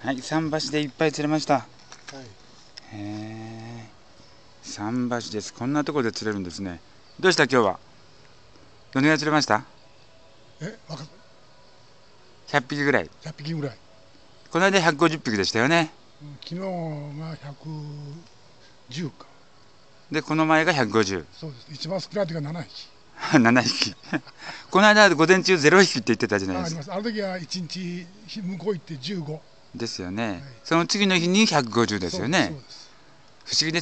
はい、桟橋でいっぱい釣れました。はい。へえ、桟橋です。こんなところで釣れるんですね。どうした今日は。どのぐらい釣れました？100匹ぐらい。100匹ぐらい。この間150匹でしたよね。昨日が110か。で、この前が150。そうです。一番少ない時が7匹。7匹。この間午前中0匹って言ってたじゃないですか。あります。あの時は1日向こう行って15。ですよね。はい、その次の日に150ですよね。そうです。不思議です。